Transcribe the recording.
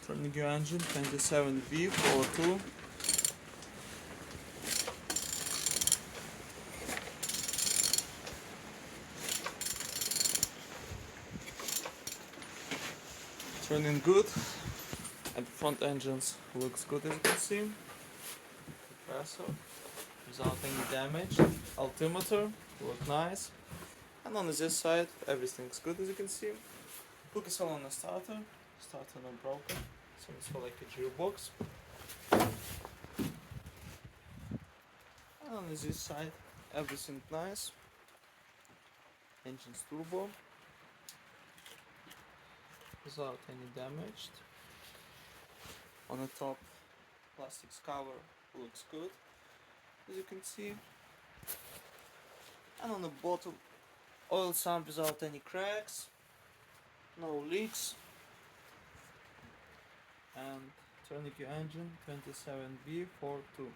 Turning your engine 27V42. Turning good, and the front engines looks good as you can see. Compressor without any damage. Altimeter look nice. And on this side everything's good as you can see. Focus on the starter. Starter not broken. So it's for like a gearbox. And on this side everything nice. Engine's turbo without any damage. On the top, plastics cover looks good as you can see. And on the bottom, oil sump without any cracks, no leaks. And turning your engine 27V42.